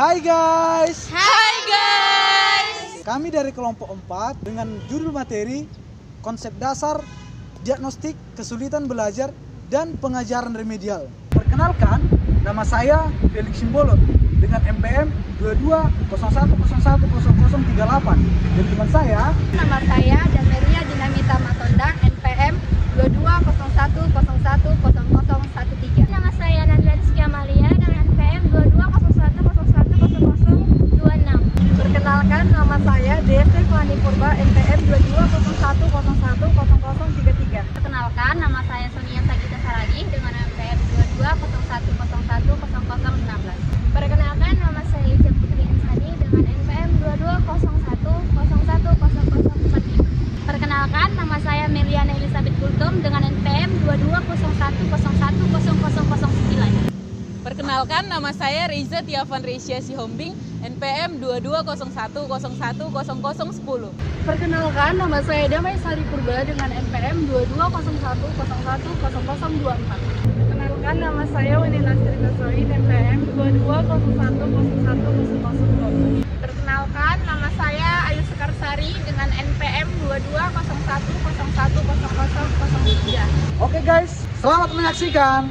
Hai guys. Hai guys. Kami dari kelompok 4 dengan judul materi konsep dasar, diagnostik, kesulitan belajar, dan pengajaran remedial. Perkenalkan, nama saya Felix Simbolon dengan NPM 2201010038 dan teman saya. Nama saya Dameria Dinamita Matondang, NPM 2201010013. Nama saya Nanda Rizky Amalia dengan NPM 2201010026. Perkenalkan, nama saya DST Fani Purba, NPM 2201010033. Perkenalkan, nama saya Sonia Sagita Saragi dengan NPM 2201010016. Perkenalkan, Nama saya Liza Putri Insani dengan NPM 2201010045. Perkenalkan, nama saya Meliana Elizabeth Kultum dengan NPM 2201010009. Perkenalkan, nama saya Riza Tiavan Risya Sihombing, NPM 2201010010. Perkenalkan, nama saya Damai Sari Purba dengan NPM 2201010024. Perkenalkan, nama saya Winnie Lastri Tasori, NPM 2201010020. Perkenalkan, nama saya Ayu Sekarsari dengan NPM 2201010003. Oke guys, selamat menyaksikan.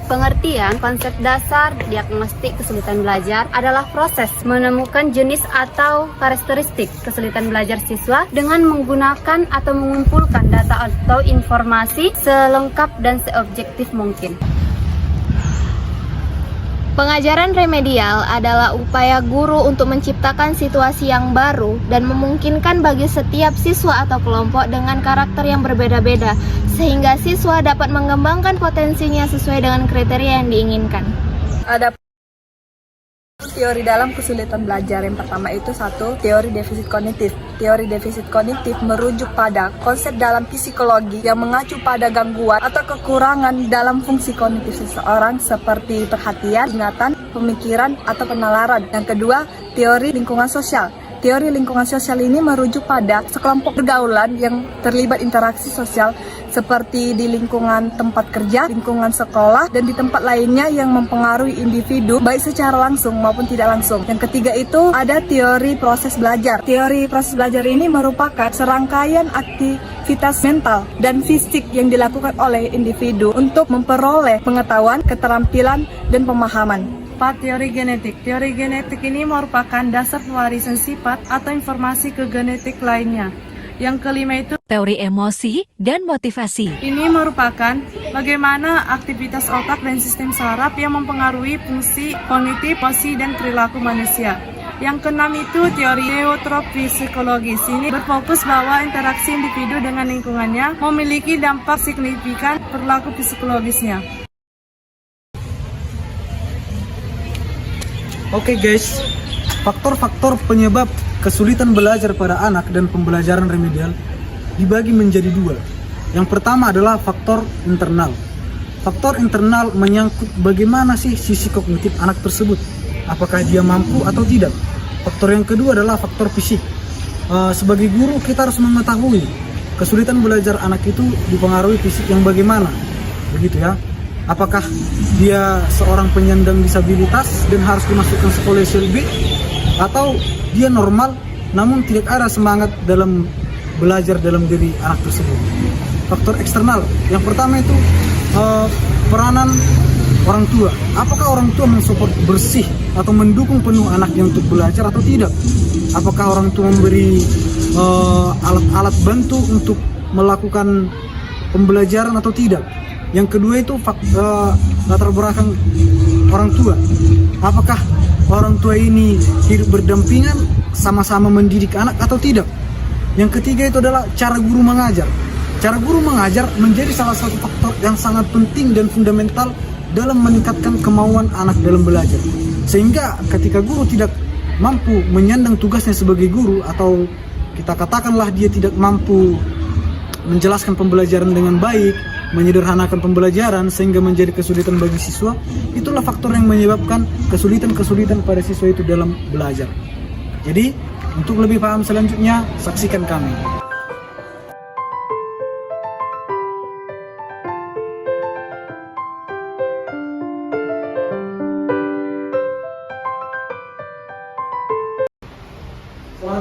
Pengertian konsep dasar diagnostik kesulitan belajar adalah proses menemukan jenis atau karakteristik kesulitan belajar siswa dengan menggunakan atau mengumpulkan data atau informasi selengkap dan seobjektif mungkin. Pengajaran remedial adalah upaya guru untuk menciptakan situasi yang baru dan memungkinkan bagi setiap siswa atau kelompok dengan karakter yang berbeda-beda, sehingga siswa dapat mengembangkan potensinya sesuai dengan kriteria yang diinginkan. Ada teori dalam kesulitan belajar. Yang pertama itu teori defisit kognitif. Teori defisit kognitif merujuk pada konsep dalam psikologi yang mengacu pada gangguan atau kekurangan dalam fungsi kognitif seseorang seperti perhatian, ingatan, pemikiran, atau penalaran. Yang kedua, teori lingkungan sosial. Teori lingkungan sosial ini merujuk pada sekelompok pergaulan yang terlibat interaksi sosial seperti di lingkungan tempat kerja, lingkungan sekolah, dan di tempat lainnya yang mempengaruhi individu baik secara langsung maupun tidak langsung. Yang ketiga itu ada teori proses belajar. Teori proses belajar ini merupakan serangkaian aktivitas mental dan fisik yang dilakukan oleh individu untuk memperoleh pengetahuan, keterampilan, dan pemahaman. 4. Teori genetik. Teori genetik ini merupakan dasar pewarisan sifat atau informasi ke genetik lainnya. Yang kelima itu teori emosi dan motivasi. ini merupakan bagaimana aktivitas otak dan sistem saraf yang mempengaruhi fungsi kognitif, emosi, dan perilaku manusia. Yang keenam itu teori neotropi psikologis. Ini berfokus bahwa interaksi individu dengan lingkungannya memiliki dampak signifikan perilaku psikologisnya. Oke guys, faktor-faktor penyebab kesulitan belajar pada anak dan pembelajaran remedial dibagi menjadi dua. Yang pertama adalah faktor internal. Faktor internal menyangkut bagaimana sih sisi kognitif anak tersebut, apakah dia mampu atau tidak. Faktor yang kedua adalah faktor fisik. Sebagai guru kita harus mengetahui kesulitan belajar anak itu dipengaruhi fisik yang bagaimana, begitu ya. Apakah dia seorang penyandang disabilitas dan harus dimasukkan sekolah SLB, atau dia normal namun tidak ada semangat dalam belajar dalam diri anak tersebut. Faktor eksternal, yang pertama itu peranan orang tua. Apakah orang tua mensupport bersih atau mendukung penuh anaknya untuk belajar atau tidak? Apakah orang tua memberi alat-alat bantu untuk melakukan pembelajaran atau tidak? Yang kedua itu latar belakang orang tua. Apakah orang tua ini hidup berdampingan, sama-sama mendidik anak atau tidak? Yang ketiga itu adalah cara guru mengajar. Cara guru mengajar menjadi salah satu faktor yang sangat penting dan fundamental dalam meningkatkan kemauan anak dalam belajar. Sehingga ketika guru tidak mampu menyandang tugasnya sebagai guru, atau kita katakanlah dia tidak mampu menjelaskan pembelajaran dengan baik, menyederhanakan pembelajaran sehingga menjadi kesulitan bagi siswa, itulah faktor yang menyebabkan kesulitan-kesulitan pada siswa itu dalam belajar. Jadi, untuk lebih paham selanjutnya, saksikan kami.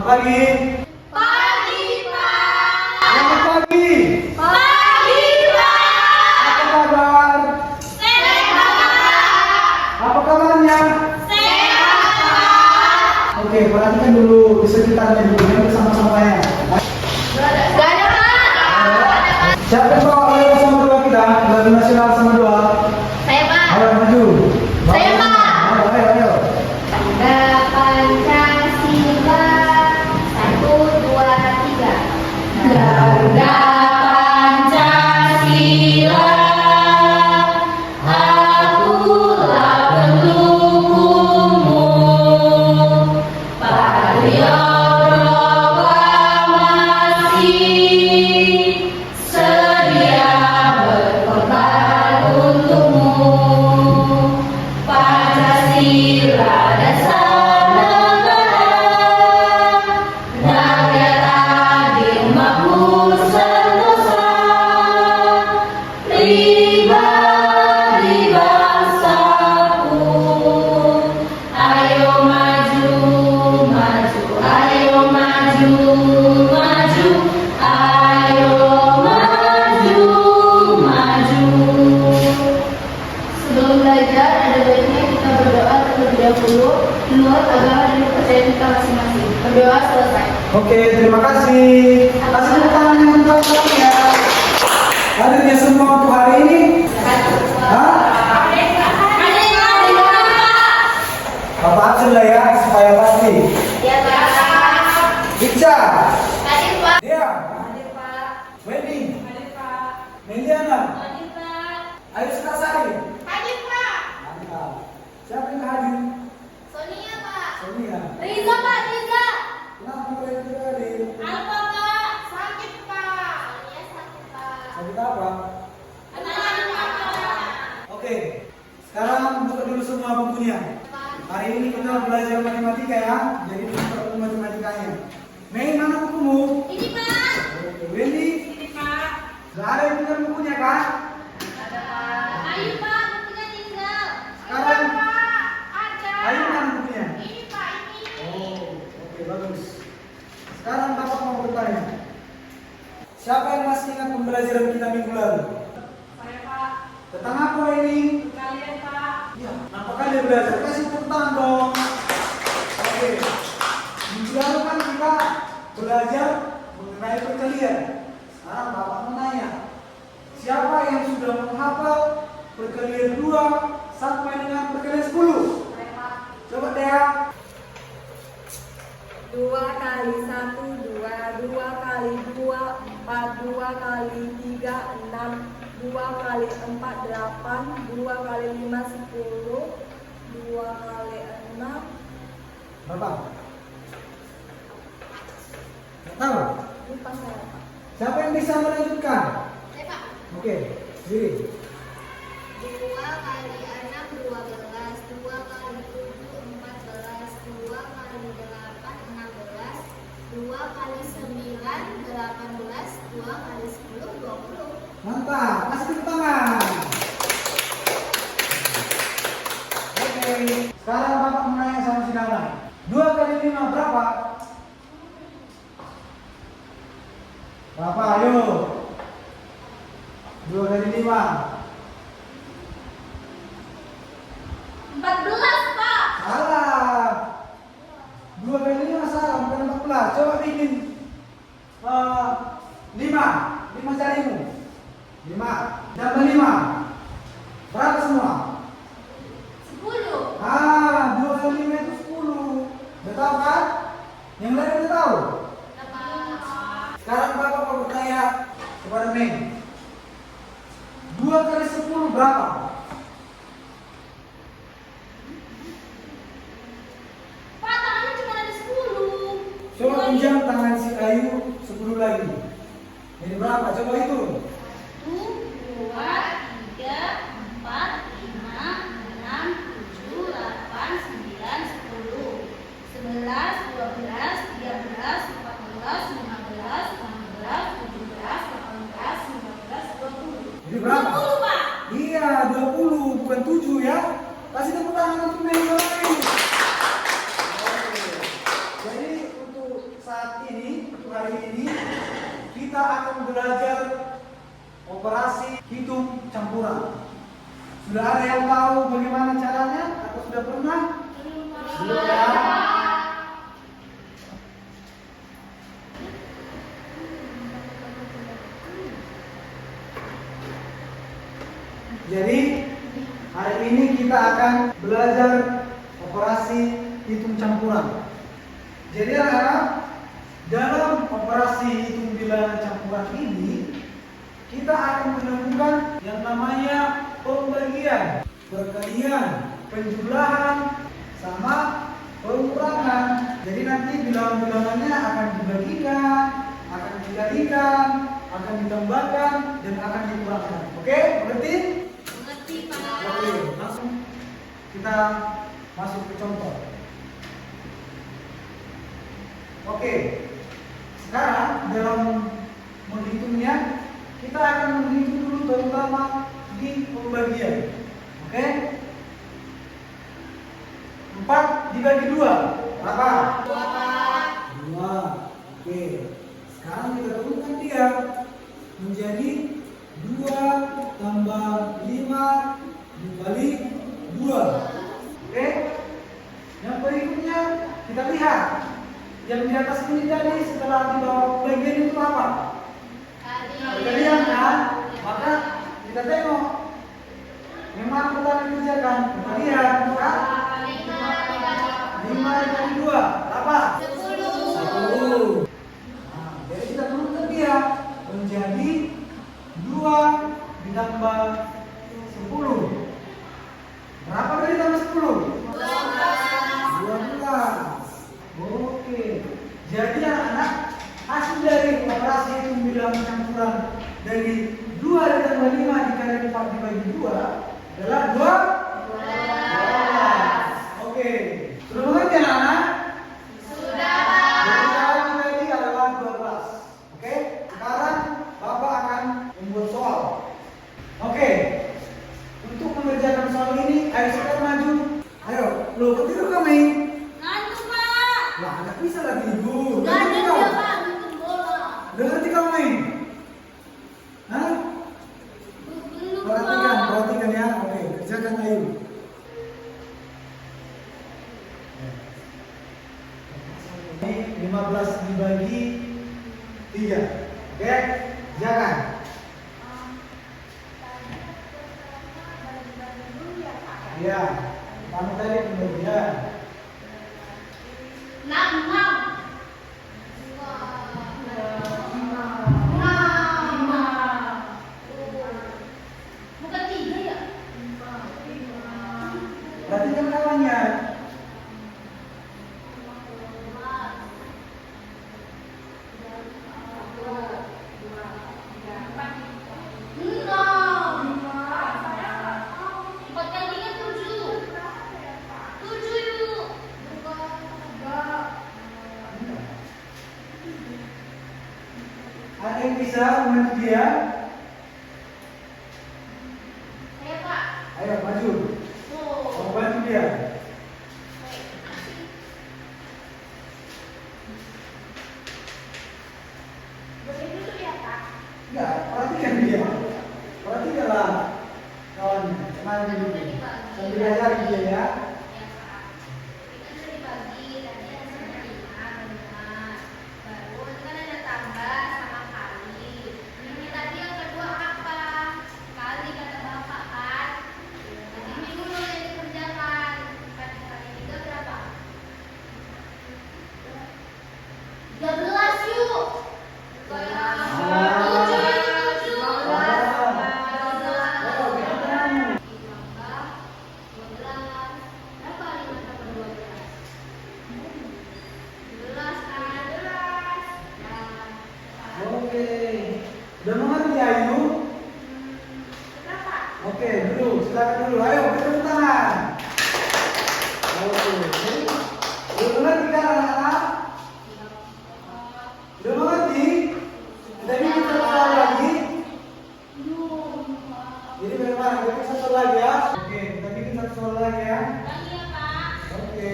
pagi. Pagi, Pak. Selamat pagi. Pagi, Pak. Apa kabar? Sehat, Pak. Apa kabarnya? Sehat, Pak. Oke, perhatikan dulu di sekitarnya dulu ya, bersama-sama ya. Gak ada, Pak. Siapa yang bawa lagu sama doa kita? Lagu nasional sama doa. Saya, Pak. Ayo maju. Saya, Pak. Ayo. Garuda Pancasila 1, 2, 3. Garuda Pancasila, akulah pendukungmu. Patriot proklamasi, sedia berkorban untukmu. Pancasila dasar negara, rakyat adil makmur sentosa, pribadi bangsaku. Ayo maju, maju, ayo maju, maju, ayo maju, maju. Sebelum belajar, ada baiknya kita berdoa terlebih dahulu menurut agama dan kepercayaan kita masing-masing. Berdoa selesai. Oke, terima kasih. Kasih tepuk tangan yang mantap ya. Hadirnya semua untuk hari ini. Hah? Bapak absen lah ya, supaya pasti. Ya, Pak. Ica. Hadir, Pak. Dea. Hadir, Pak. Wendy. Hadir, Pak. Meliana. Hadir, Pak. Ayo Sukasari. Hadir, Pak. Mantap. Siapa yang hadir? Sonia, Pak. Sonia. Riza, Pak. Riza. Kenapa kalian tidak hadir? Alfa, Pak. Sakit, Pak. Sonia sakit, Pak. Sakit apa? Tenang, Pak. Oke. Sekarang buka dulu semua bukunya. Hari ini kita belajar matematika ya. Jadi buka buku matematikanya. Mei, mana bukumu? Ini, Pak. Oke, Wendy. Ini, Pak. Gak ada yang punya bukunya kan? Ada, Pak. Ayo, Pak. Bukunya tinggal. Sekarang Pak. Ada. ayo mana bukunya? Ini, Pak. Ini. Oh, oke bagus. Sekarang Bapak mau bertanya. Siapa yang masih ingat pembelajaran kita minggu lalu? Saya, Pak. Tentang apa ini? Kalian, Pak. Ya, apa kalian belajar? Kasih tepuk tangan dong. Oke. Minggu lalu kan kita belajar mengenai perkalian. Sekarang Bapak mau nanya. Siapa yang sudah menghafal perkalian 2 sampai dengan perkalian 10? Saya, Pak. Coba Dea. 2 kali 1, 2, 2 kali 2, 4, 2 kali 3, 6, 2 kali 4, 8, 2 kali 5, 10, 2 kali 6. Bapak. Nggak tahu? Lupa saya, Pak. Siapa yang bisa melanjutkan? Saya, Pak. Oke, diri. 2 kali 6, 12. 2 kali 7, 14. 2 kali 8, 16. 2 kali 9, 18. 2 kali 10, 20. Mantap, kasih tepuk tangan. Oke, sekarang Bapak mau nanya sama si Nana. 2 kali 5 berapa? Berapa? Ayo. 2 kali 5. 14, Pak. Salah. 2 kali 5 salah, bukan 14. Coba bikin 5. 5 jarimu. 5. Tambah 5. Berapa semua? 10. 2 kali 5 itu 10. Udah tahu kan? Yang lain udah tahu? Sekarang Bapak mau bertanya kepada Mei. 2 kali 10 berapa? Pak, tangannya cuma ada 10. Coba pinjam tangan si Ayu 10 lagi. Jadi berapa? Coba hitung. 1, 2, 3, 4, 5, 6, 7, 8, 9, 10, 11, 12, 13, 14, 15, 16, 17, 18, 19, 20. Jadi berapa? 20, Pak. Iya, 20 bukan 7 ya. Kasih tepuk tangan untuk Mei lain. Jadi untuk kita akan belajar operasi hitung campuran. Sudah ada yang tahu bagaimana caranya atau sudah pernah? Belum ya? Jadi hari ini kita akan belajar operasi hitung campuran. Jadi anak-anak, dalam operasi hitung bilangan campuran ini kita akan menemukan yang namanya pembagian, perkalian, penjumlahan, sama pengurangan. Jadi nanti bilangan-bilangannya akan dibagikan, akan dikalikan, akan ditambahkan, dan akan dikurangkan. Oke, mengerti? Mengerti, Pak. Oke, langsung kita masuk ke contoh. Oke, sekarang dalam menghitungnya kita akan menghitung dulu terutama di pembagian. Oke, 4 dibagi 2 berapa? 2. Oke, sekarang kita turunkan dia menjadi 2 tambah 5 dibagi 2. Oke, yang berikutnya kita lihat yang di atas ini tadi setelah di bawah pembagian itu apa? Perkalian kan? Maka kita tengok yang mana kita akan kerjakan. Kita lihat kan? 5 dibagi 2 berapa? 10. Nah, jadi kita turunkan dia menjadi 2 ditambah 10. Berapa dari tambah 10? 12. Oke. Jadi anak-anak, hasil dari operasi hitung bilangan campuran dari 2 ditambah 5 dikali 4 dibagi 2 adalah 12. Oke. Sudah mengerti anak-anak? Sudah. Jadi jawaban tadi adalah 12. Oke. Sekarang Bapak akan membuat soal. Oke. Untuk mengerjakan soal ini, ayo sekarang maju. Ayo, lo ketidur kami. Ngantuk, Pak. Lah, nggak bisa lagi ibu. Nggak ada dia, Pak. Nonton bola. Udah ngerti kamu main? Hah? Belum, Perhatikan ya. Oke, kerjakan ayo. Ini 15 dibagi 3. Oke, jangan. Iya, kamu tadi pembagian. 6. Bukan 3 ya? Perhatikan kawannya. Ada yang bisa membantu dia? Ayo maju. Mau bantu dia. Enggak, perhatikan dia. Perhatikanlah kawan teman dulu. Sambil diajarin dia ya. Oke, udah mengerti Ayu? Oke, dulu, silakan dulu. Ayo, tepuk tangan. Oke, udah mengerti kan anak-anak? Udah mengerti? Kita bikin satu soal lagi. Jadi bagaimana? Kita bikin satu lagi ya. Oke, kita bikin satu soal lagi ya. Oke,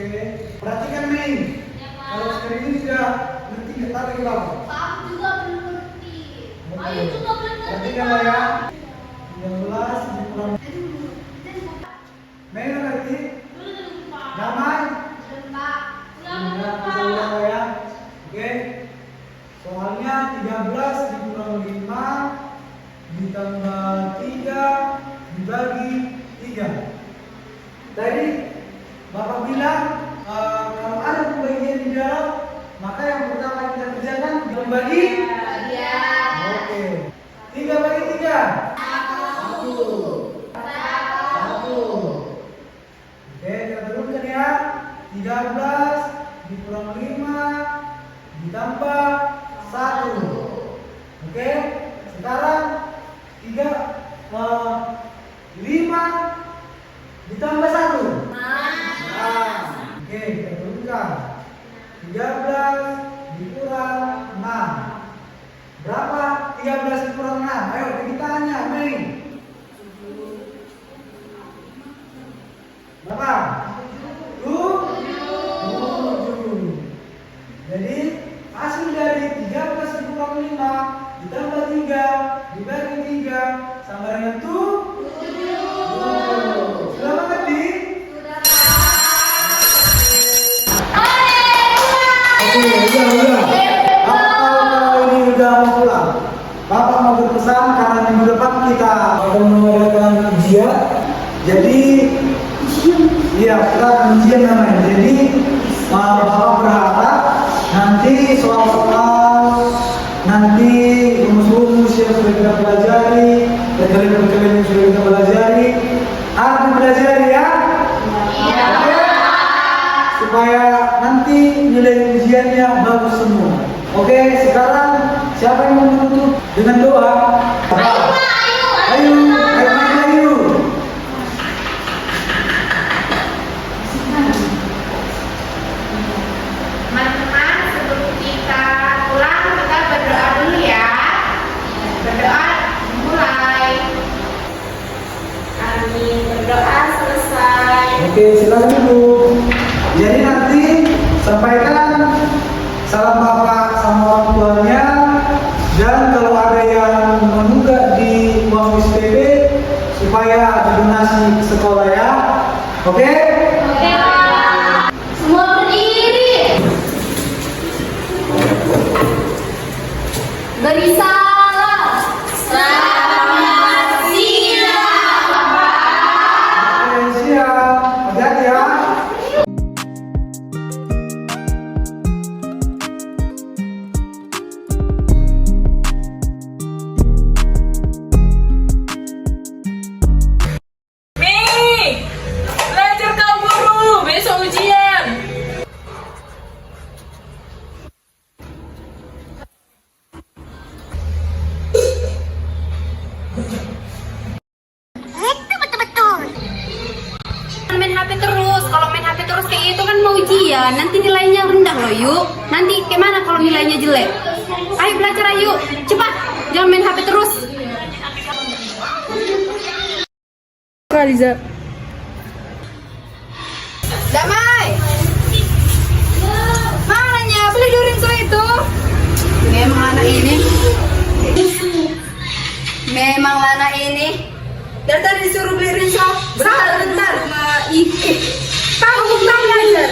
perhatikan nih. Kalau sekali ini sudah ngerti, kita lagi bang. Berarti kalau ya 13 dikurang Mei lagi damai ya, kita ulang ya. Oke, soalnya 13 dikurang 5 ditambah 3 dibagi 3. Tadi Bapak bilang kalau ada pembagian di dalam, maka yang pertama kita kerjakan membagi. Oke. 3 bagi 3. 1. Oke, kita turunkan ya. 13 dikurang 5 ditambah 1. Oke. Sekarang 5 ditambah 1. Oke, kita turunkan. 13 dikurang 6. Berapa 13 dikurang 6? Ayo kita tanya, Mei. Berapa? 7. Jadi hasil dari 13 dikurang 5 ditambah 3 dibagi 3 sama dengan 7. Sudah mengerti? Udah. Kalau ini udah mau pulang, Bapak mau berpesan karena minggu depan kita akan mengadakan ujian. Jadi, iya kita akan ujian namanya. Jadi, Bapak berharap nanti soal-soal, nanti rumus-rumus yang sudah kita pelajari, dan kalian yang sudah kita pelajari, harus dipelajari ya. Supaya nanti nilai ujiannya bagus semua. Oke, sekarang siapa yang mau menutup dengan doa? Ayo. Teman-teman, sebelum kita pulang, kita berdoa dulu ya. Berdoa mulai. Amin. Berdoa selesai. Oke, silakan dulu. Jadi nanti sampaikan salam Bapak sama orang tuanya, dan kalau ada yang menunggak di uang SPP supaya donasi ke sekolah ya. Oke? Semua berdiri. Beri salam. Selamat siang, Bapak. Oke, siap. Hati-hati ya. Belajar kau guru, besok ujian. Main HP terus, kalau main HP terus kayak gitu kan mau ujian, nanti nilainya rendah loh yuk. Nanti gimana kalau nilainya jelek? Ayo belajar ayo, cepat, jangan main HP terus. Damai, mananya beli rinso itu? Memang anak ini, memang anak ini. Dan tadi disuruh beli rinso, bentar. Kamu bukan belajar.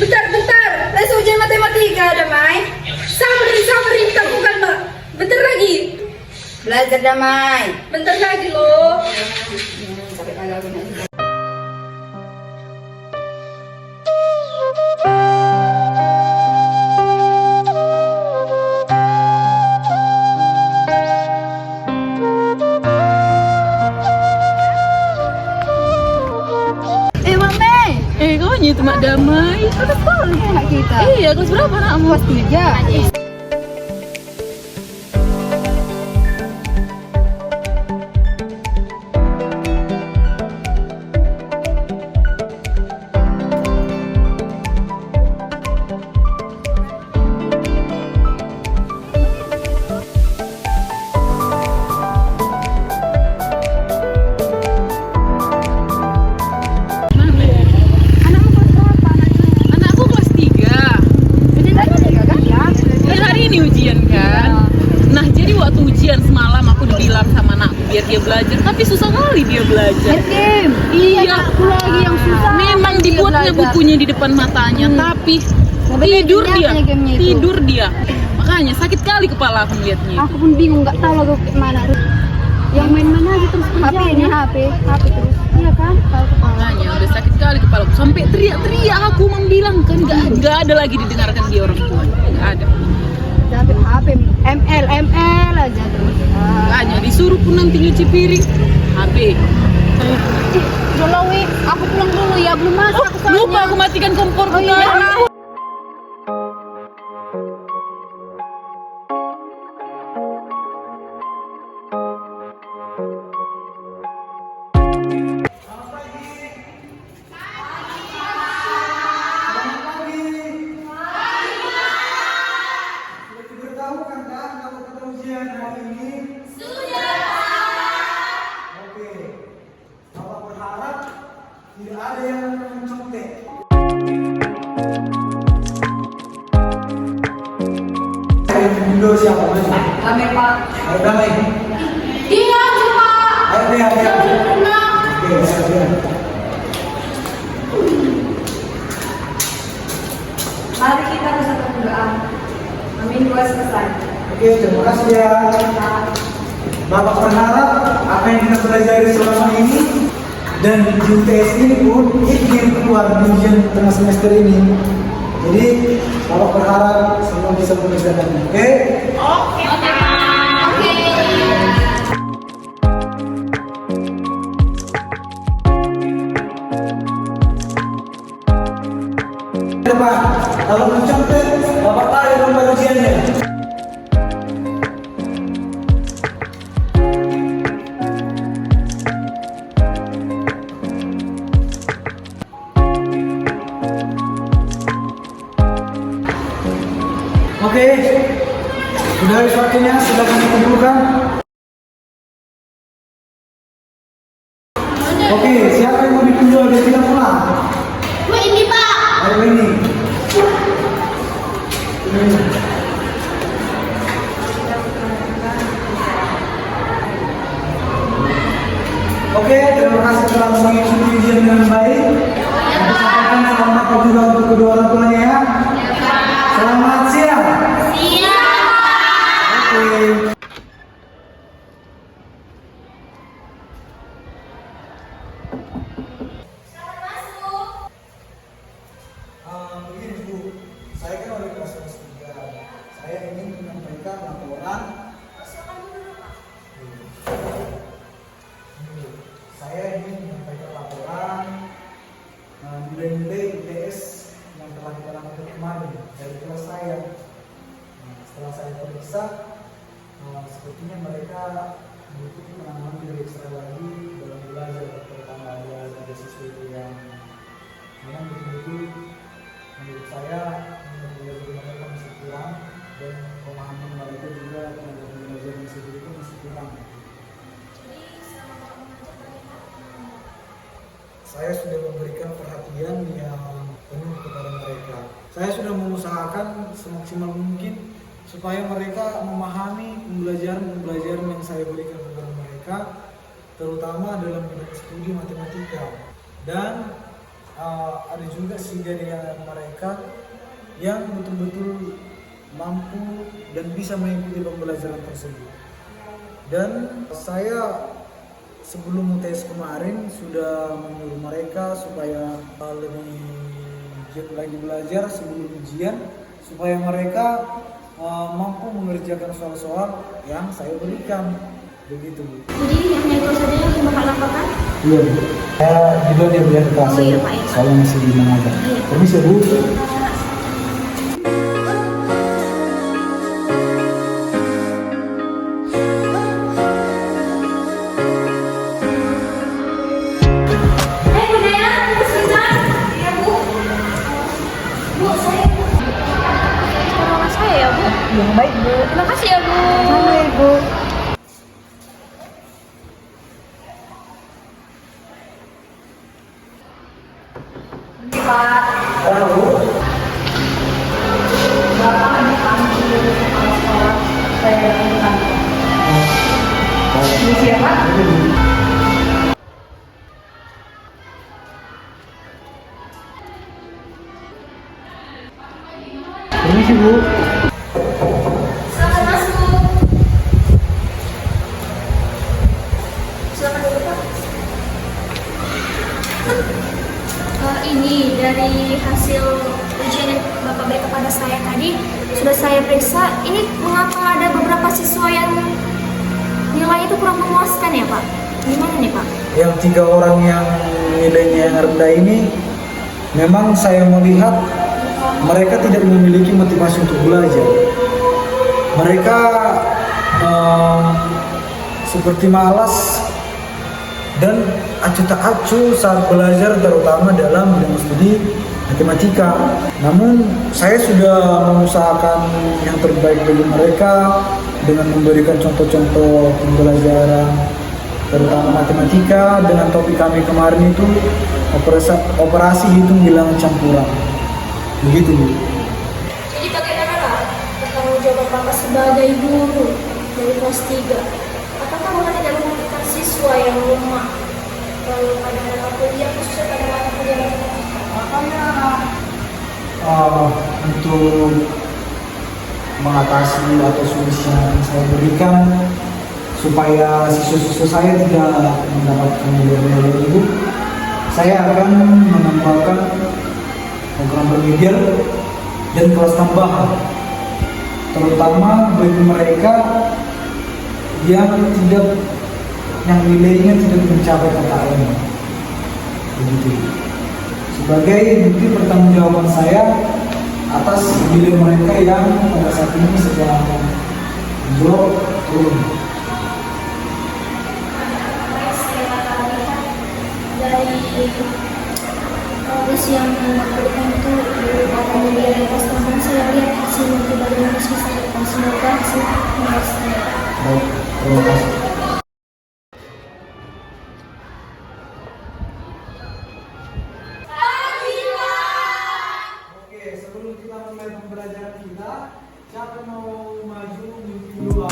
Bentar. Les ujian matematika, Damai. Sabar, kita bukan, Mbak. Bentar lagi. Belajar, Damai. Bentar lagi loh. Kau nyitu mak Damai. Terus kalau anak kita. Iya, kelas berapa anakmu? Kelas 3. Anakku kelas 3. Jadi lagi 3 kan ya? biar dia belajar, tapi susah kali dia belajar. Iya, aku lagi yang susah. memang dibuatnya bukunya di depan matanya, tapi tidur dia. Makanya sakit kali kepala aku melihatnya. Aku pun bingung, nggak tahu lagu mana. Yang main-main aja terus HP ini HP terus. Iya kan? Tahu kepala. Makanya udah sakit kali kepala. Sampai teriak-teriak aku bilang kan nggak ada lagi didengarkan dia orang tua. Nggak ada. HP ML aja terus. Makanya disuruh pun nanti nyuci piring HP. Dolawi, aku pulang dulu ya, belum masak. Lupa aku matikan kompor. Oh iya. Tidak ada yang mencontek. Indo siapa? Kami Pak. Ayo kami. Iya cuma. Ayo dia. Oke, siap. Mari kita bersatu berdoa. Amin. Doa selesai. Oke, terima kasih ya. Bapak berharap apa yang kita pelajari selama ini dan di UTS ini pun ingin keluar di ujian tengah semester ini. Jadi Bapak berharap semua bisa mengerjakannya. Oke? Oke. Pak, kalau mencontek, Bapak tarik lembar ujiannya. Oke, sudah habis waktunya, silakan dikumpulkan. Oke, siapa yang mau ditunjuk dia tidak pulang? Bu ini Pak. Ayo ini. Oke, terima kasih telah mengikuti ujian dengan baik. Aku sampaikan selamat juga untuk kedua orang tuanya ya. Selamat siang. Oke. Begini Bu, saya kan oleh kelas 3. Saya ingin menyampaikan laporan. Saya ingin menyampaikan laporan nilai-nilai ITS yang telah kita lakukan kemarin dari kelas saya. Setelah saya periksa, sepertinya mereka butuh penambahan nilai ekstra lagi dalam belajar. Pertama ada siswa yang memang betul-betul menurut saya belajar mereka masih kurang dan pemahaman mereka juga terhadap belajar sendiri itu masih kurang. Saya sudah memberikan perhatian yang penuh kepada mereka. Saya sudah mengusahakan semaksimal mungkin supaya mereka memahami pembelajaran yang saya berikan kepada mereka, terutama dalam bidang studi matematika. Dan ada juga 3 di antara mereka yang betul-betul mampu dan bisa mengikuti pembelajaran tersebut. Dan saya sebelum UTS kemarin sudah menyuruh mereka supaya lebih giat lagi belajar sebelum ujian, supaya mereka mampu mengerjakan soal-soal yang saya berikan. Begitu Bu. Jadi hanya itu saja yang Bapak lakukan? Iya Bu. Saya juga dia bilang ke saya, saya masih di Manado. Permisi Bu. Yang baik Bu. Terima kasih ya Bu. Sama Ibu. Misi apa? Permisi Bu. Selamat masuk. Silakan dulu Pak. Ini dari hasil ujian yang Bapak beri kepada saya tadi sudah saya periksa. Ini mengapa ada beberapa siswa yang nilai itu kurang memuaskan ya Pak? Gimana nih Pak? Yang 3 orang yang nilainya yang rendah ini memang saya melihat mereka tidak memiliki motivasi untuk belajar. Mereka seperti malas dan acuh tak acuh saat belajar, terutama dalam bidang studi matematika. Namun saya sudah mengusahakan yang terbaik bagi mereka dengan memberikan contoh-contoh pembelajaran, terutama matematika. Dengan topik kami kemarin itu operasi hitung bilangan campuran. Begitu Bu. Jadi bagaimana Pak bertanggung jawab Bapak sebagai guru dari kelas 3? Apakah Bapak tidak membutuhkan siswa yang lemah lalu pada mata kuliah, khususnya pada mata kuliah matematika? Makanya untuk mengatasi atau solusi yang saya berikan supaya siswa-siswa saya tidak mendapatkan nilai itu, saya akan menambahkan program remedial dan kelas tambahan, terutama bagi mereka yang nilainya tidak mencapai KKM. Begitu. Sebagai bukti pertanggungjawaban saya atas nilai mereka yang pada saat ini sedang drop turun. Saya lihat dari tes yang memberikan itu berupa media dan pasangan, saya lihat hasilnya itu bagaimana bisa depan. Semoga hasilnya memuaskan. Baik, terima kasih. Oke, sebelum kita mulai pembelajaran kita, siapa mau maju mimpi dulu?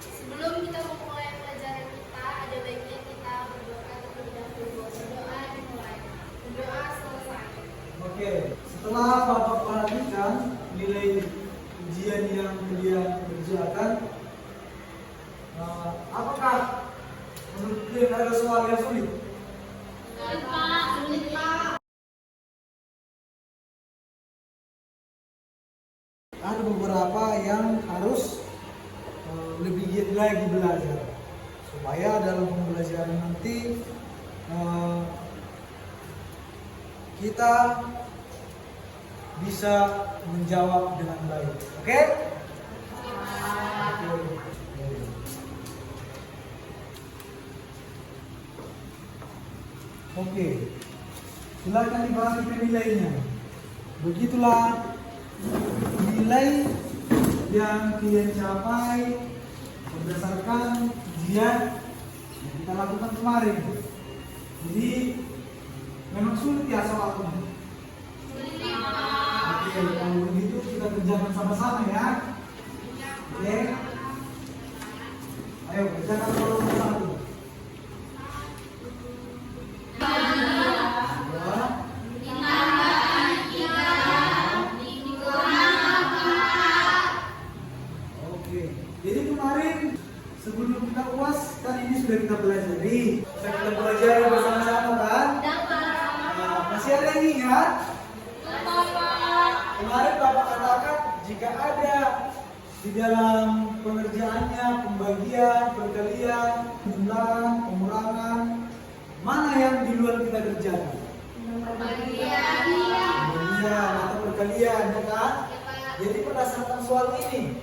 Sebelum kita memulai pelajaran kita, ada baiknya kita berdoa terlebih dahulu. Berdoa dimulai, berdoa selesai. Oke, setelah Bapak perhatikan nilai ujian yang kalian kerjakan, apakah menurut kalian ada soal yang sulit? Ada beberapa yang harus lebih giat lagi belajar supaya dalam pembelajaran nanti kita bisa menjawab dengan baik. Oke? Oke. Silakan dibagi nilainya. Begitulah nilai yang kalian capai berdasarkan ujian yang kita lakukan kemarin. Jadi memang sulit ya soalnya. Oke, kalau begitu kita kerjakan sama-sama ya. Oke. Ayo kerjakan problem 1. Jadi kemarin sebelum kita UAS kan ini sudah kita pelajari, sudah kita pelajari bersama-sama kan? Nah, masih ada yang ingat? Kemarin Bapak katakan jika ada di dalam pengerjaannya pembagian, perkalian, jumlahan, pengurangan, mana yang di luar kita kerjakan? Pembagian atau perkalian, ya kan? Jadi berdasarkan soal ini,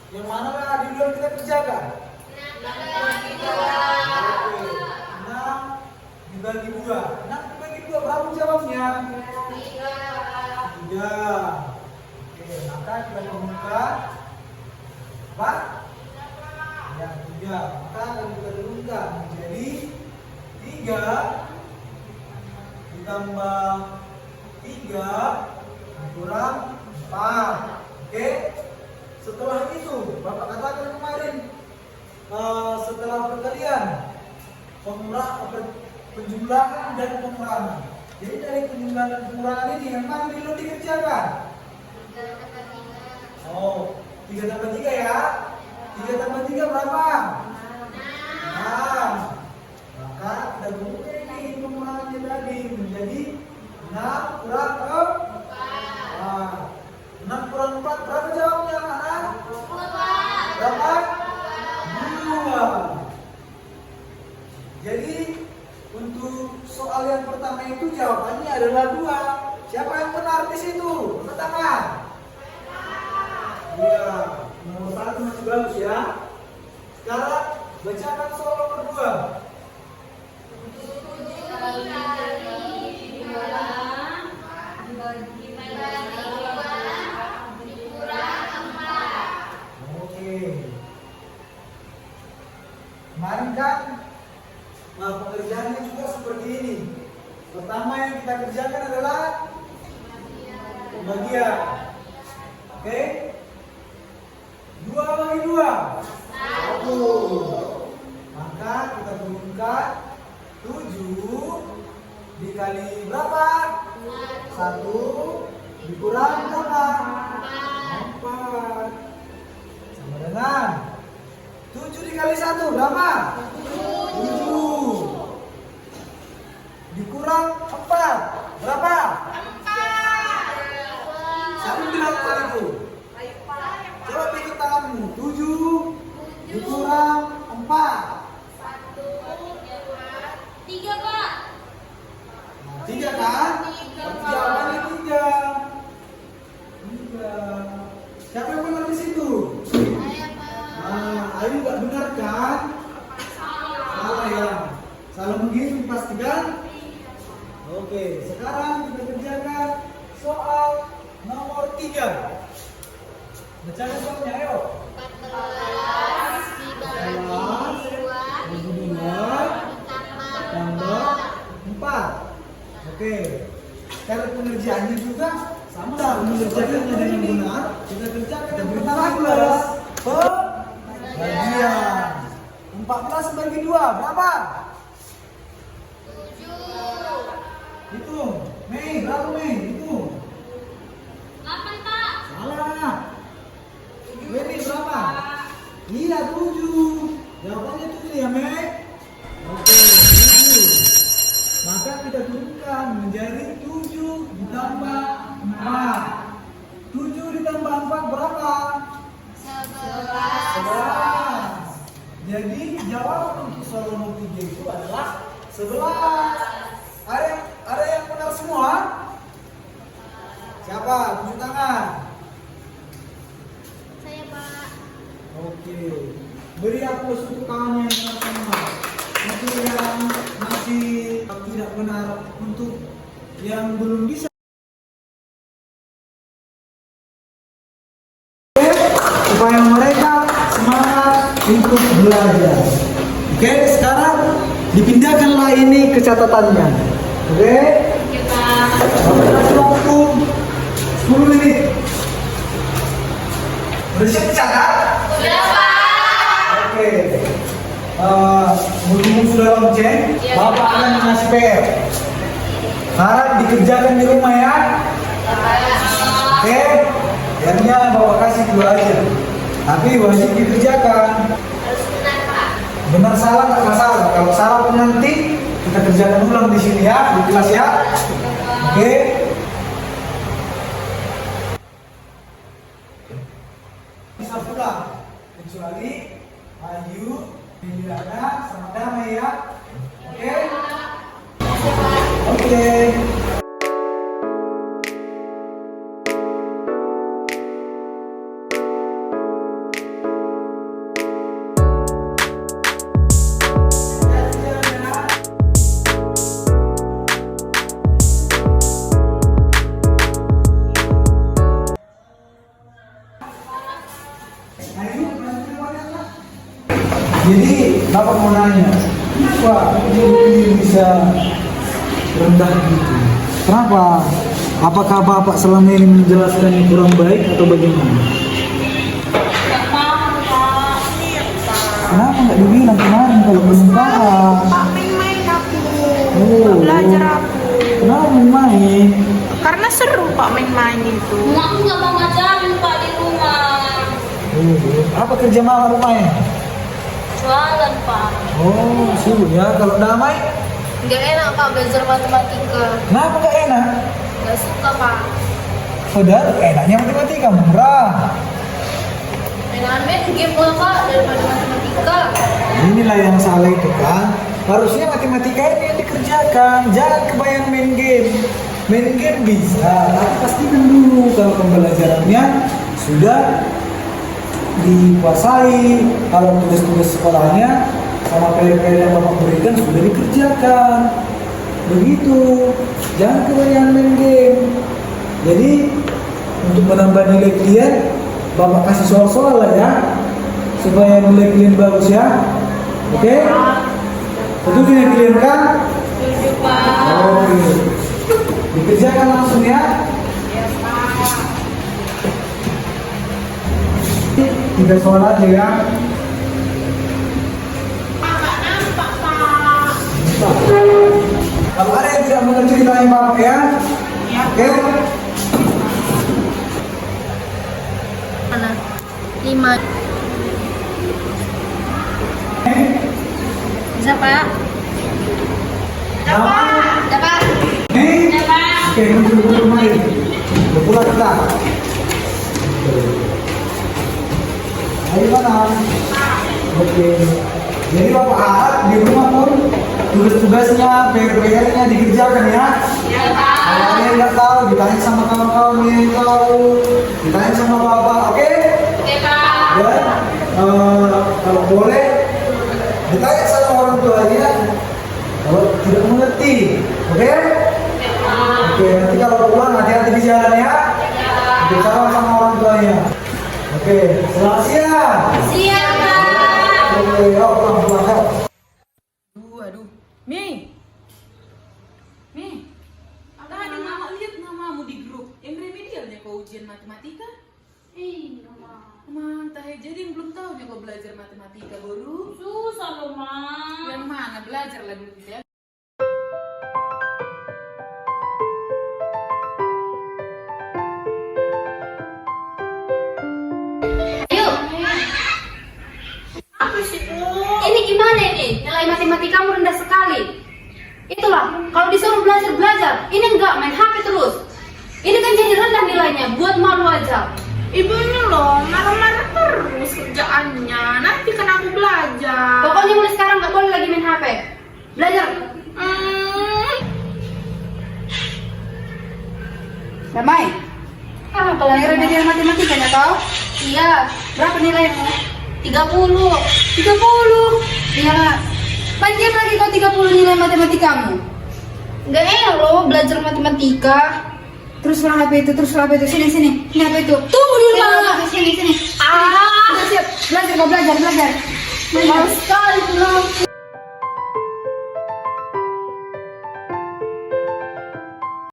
yang mana di luar kita kerjakan? 6 dibagi 2. 6 dibagi 2 berapa jawabnya? 3. Oke, maka kita rumuskan apa? Ya, 3. Maka kalau kita rumuskan menjadi ditambah 3 kurang 4. Oke. Setelah itu, Bapak katakan kemarin setelah perkalian penjumlahan dan pengurangan. Jadi dari penjumlahan dan pengurangan ini yang mana dulu dikerjakan? 3 tambah 3 ya. 3 tambah 3 berapa? 6. Maka kita gunakan ini pengurangannya tadi menjadi 6 kurang 4. 6 kurang 4 berapa jawabnya anak? Berapa? 2. Jadi untuk soal yang pertama itu jawabannya adalah 2. Siapa yang benar di situ? Pertama. Iya, nomor 1 masih bagus ya. Sekarang bacakan soal nomor 2. Oke. Kemarin kan pengerjaannya juga seperti ini. Pertama yang kita kerjakan adalah pembagian. Oke? 2 bagi 2 1. Maka kita turunkan 7 dikali berapa? 1 dikurang berapa? 4. Sama dengan 7 dikali 1 berapa? 7 dikurang 4 berapa? 4. Siapa bilang tadi itu? Coba pikir tanganmu. 7 dikurang 4. 3 Pak. 3 kan? Jawabannya 3. Siapa yang benar di situ? Ayu nggak benar kan? Salah ya. Salah mungkin pastikan. Oke, sekarang kita kerjakan soal nomor 3. Bacakan soalnya, ayo. 14 tambah 4. Oke. Cara pengerjaannya juga sama. Mengerjakannya dengan benar. Kita kerjakan yang pertama 14 bagian. 14 bagi 2 berapa? 7. Hitung. Mei, berapa Mei? Hitung. 8 Pak. Salah. Mei berapa? Iya 7. Jawabannya 7 ya Mei. Oke, 7. Maka kita turunkan menjadi 7 ditambah 4. 7 ditambah 4 berapa? 11. Jadi jawaban untuk soal nomor 3 itu adalah 11. Ada yang benar semua? Siapa? Tunjuk tangan. Saya Pak. Oke. Beri aplaus untuk kawan yang benar semua. Untuk yang masih tidak benar, untuk yang belum bisa. Supaya mereka semangat untuk belajar. Oke, sekarang dipindahkanlah ini ke catatannya. Oke? Waktu 10 menit. Udah siap dicatat? Sudah Pak. Oke. Berhubung sudah lonceng, Bapak akan ngasih PR. Harap dikerjakan di rumah ya. Oke? Biarnya Bapak kasih 2 aja. Tapi wajib dikerjakan. Harus benar Pak. Benar salah nggak masalah. Kalau salah pun nanti kita kerjakan ulang di sini ya, di kelas ya. Oke? Bisa pulang. Kecuali Ayu, Liliana, sama Damai ya. Oke? Oke. Jadi Bapak mau nanya, Kenapa ini bisa rendah gitu? Kenapa? Apakah Bapak selama ini menjelaskan kurang baik atau bagaimana? Kenapa nggak dibilang kemarin kalau belum paham? Pak main-main aku. Oh. Belajar aku. Kenapa main? Karena seru Pak main-main itu. Aku nggak mau ngajarin Pak di rumah. Apa kerja mama rumahnya? Jualan Pak. Oh, seru ya. Kalau damai, Nggak enak Pak belajar matematika. kenapa nggak enak? Nggak suka Pak. Padahal enaknya matematika murah. Main game lah Pak daripada matematika. Inilah yang salah itu kan. Harusnya matematika ini yang dikerjakan. Jangan kebayang main game. Main game bisa, tapi pastikan dulu kalau pembelajarannya sudah dikuasai. Kalau tugas-tugas sekolahnya sama PR-PR yang Bapak berikan sudah dikerjakan. Begitu. Jangan kebayang main game. Jadi untuk menambah nilai kalian, Bapak kasih soal-soal lah ya, supaya nilai kalian bagus ya. Oke? Itu nilai kalian kan? Oke. Dikerjakan langsung ya. Tiga soal aja ya. Kalau ada yang tidak mengerti ditanya Bapak ya. Oke? Mana? 5. Bisa Pak? Dapat. Oke, duduk mari. Berpulang kita. Ayo mana? Oke. Jadi Bapak Ahad di rumah pun tugas-tugasnya, PR-nya dikerjakan ya. Kalau ada yang nggak tahu, ditanya sama kawan-kawan yang tahu, ditanya sama Bapak, oke? Oke Pak. Ya. Kalau boleh, ditanya sama orang tuanya. Kalau tidak mengerti, oke? Oke, nanti kalau pulang hati-hati di jalan ya. Bicara sama orang tuanya. Oke, selamat siang. Siap Pak. Oke, yuk pulang-pulang yuk. Aduh, Mi. Tadi Mama lihat namamu di grup. Yang remedialnya kau ujian matematika? Iya Mak. Mantap, jadi yang belum tahu nih kau belajar matematika baru. Susah loh Mak. Yang mana belajar lah dulu ya. Ayo. Apa sih Bu? Ini gimana ini? Nilai matematikamu rendah sekali. Itulah, kalau disuruh belajar, ini enggak main HP terus. Ini kan jadi rendah nilainya, buat malu aja. Ibu ini loh marah-marah terus kerjaannya. Nanti kan aku belajar. Pokoknya mulai sekarang nggak boleh lagi main HP. Belajar. Damai. Kalau Yang remedial matematikanya tau? iya, berapa nilaimu? 30. 30. Iya. Panjang lagi kau 30 nilai matematikamu. Nggak enak loh belajar matematika. Terus HP itu, sini. Ini HP itu. Tunggu dulu, Mama. Sini. Ah, Udah siap. Belajar. males sekali pulang.